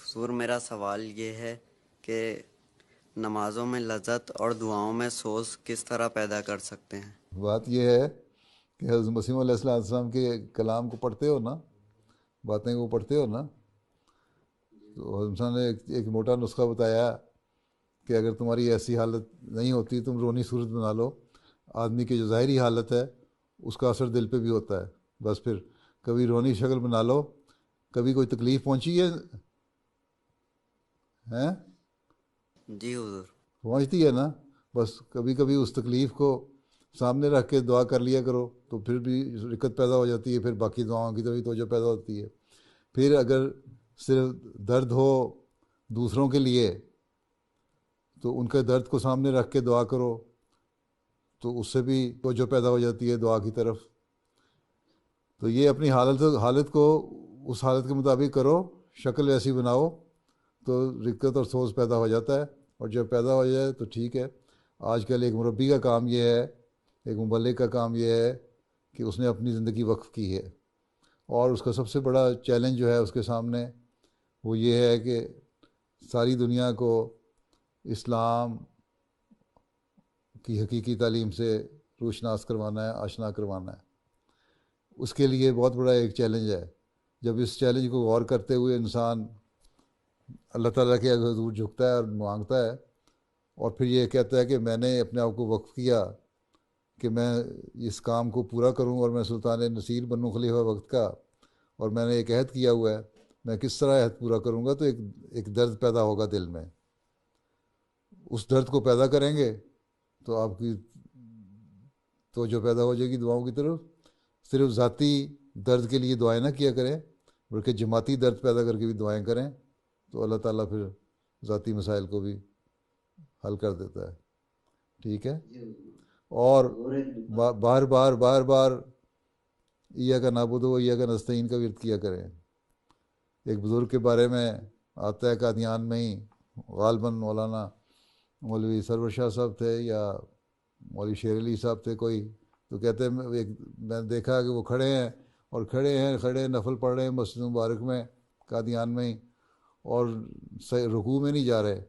حضور میرا سوال یہ ہے کہ نمازوں میں لذت اور دعاؤں میں سوز کس طرح پیدا کر سکتے ہیں؟ بات یہ ہے کہ حضرت مسیم علیہ السلام کے کلام کو پڑھتے ہو نا، باتیں کو پڑھتے ہو نا، تو حضرت صاحب نے ایک موٹا نسخہ بتایا کہ اگر تمہاری ایسی حالت نہیں ہوتی تم رونی صورت بنا لو. آدمی کی جو ظاہری حالت ہے اس کا اثر دل پہ بھی ہوتا ہے. بس پھر کبھی رونی شکل بنا لو، کبھی کوئی تکلیف پہنچی ہے ہیں جی حضور۔ پہنچتی ہے نا، بس کبھی کبھی اس تکلیف کو سامنے رکھ کے دعا کر لیا کرو تو پھر بھی رکت پیدا ہو جاتی ہے، پھر باقی دعاؤں کی طرف توجہ پیدا ہوتی ہے. پھر اگر صرف درد ہو دوسروں کے لیے تو ان کے درد کو سامنے رکھ کے دعا کرو تو اس سے بھی توجہ پیدا ہو جاتی ہے دعا کی طرف. تو یہ اپنی حالت کو اس حالت کے مطابق کرو، شکل ایسی بناؤ تو رکت اور سوز پیدا ہو جاتا ہے. اور جب پیدا ہو جائے تو ٹھیک ہے. آج کل ایک مربی کا کام یہ ہے، ایک مبلغ کا کام یہ ہے کہ اس نے اپنی زندگی وقف کی ہے، اور اس کا سب سے بڑا چیلنج جو ہے اس کے سامنے وہ یہ ہے کہ ساری دنیا کو اسلام کی حقیقی تعلیم سے روشناس کروانا ہے، آشنا کروانا ہے. اس کے لیے بہت بڑا ایک چیلنج ہے. جب اس چیلنج کو غور کرتے ہوئے انسان اللہ تعالیٰ کے حضور جھکتا ہے اور مانگتا ہے اور پھر یہ کہتا ہے کہ میں نے اپنے آپ کو وقف کیا کہ میں اس کام کو پورا کروں اور میں سلطان نصیر بنوں خلیفہ وقت کا، اور میں نے ایک عہد کیا ہوا ہے، میں کس طرح عہد پورا کروں گا، تو ایک درد پیدا ہوگا دل میں. اس درد کو پیدا کریں گے تو آپ کی توجہ پیدا ہو جائے گی دعاؤں کی طرف. صرف ذاتی درد کے لیے دعائیں نہ کیا کریں بلکہ جماعتی درد پیدا کر کے بھی دعائیں کریں تو اللہ تعالیٰ پھر ذاتی مسائل کو بھی حل کر دیتا ہے. ٹھیک ہے. اور بار بار بار بار ایا کا نعبد و ایا کا نستعین کا ورد کیا کریں. ایک بزرگ کے بارے میں آتا ہے قادیان میں ہی، غالباً مولانا مولوی سرور شاہ صاحب تھے یا مولوی شیر علی صاحب تھے کوئی، تو کہتے ہیں میں نے دیکھا کہ وہ کھڑے ہیں اور کھڑے نفل پڑھ رہے ہیں مسجد مبارک میں قادیان میں ہی، اور رکوع میں نہیں جا رہے،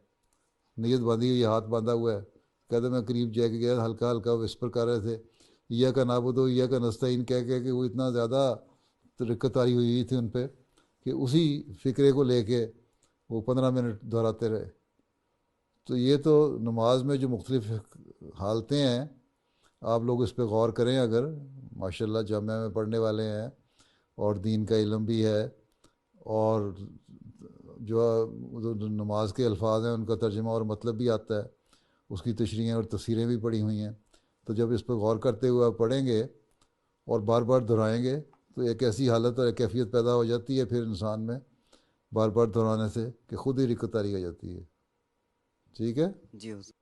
نیت باندھی ہوئی، ہاتھ باندھا ہوا ہے. کہتے میں قریب جا کے گیا، ہلکا ہلکا وسپر کر رہے تھے ایا کا نعبد و ایا کا نستعین کہہ کہ وہ اتنا زیادہ رکت آئی ہوئی تھی ان پہ کہ اسی فکرے کو لے کے وہ 15 منٹ دہراتے رہے. تو یہ تو نماز میں جو مختلف حالتیں ہیں آپ لوگ اس پہ غور کریں. اگر ماشاءاللہ جامعہ میں پڑھنے والے ہیں اور دین کا علم بھی ہے اور جو نماز کے الفاظ ہیں ان کا ترجمہ اور مطلب بھی آتا ہے، اس کی تشریحیں اور تفسیریں بھی پڑھی ہوئی ہیں، تو جب اس پہ غور کرتے ہوئے آپ پڑھیں گے اور بار بار دہرائیں گے تو ایک ایسی حالت اور ایک کیفیت پیدا ہو جاتی ہے پھر انسان میں بار بار دہرانے سے کہ خود ہی رکت طاری ہو جاتی ہے. ٹھیک ہے. جی حضور۔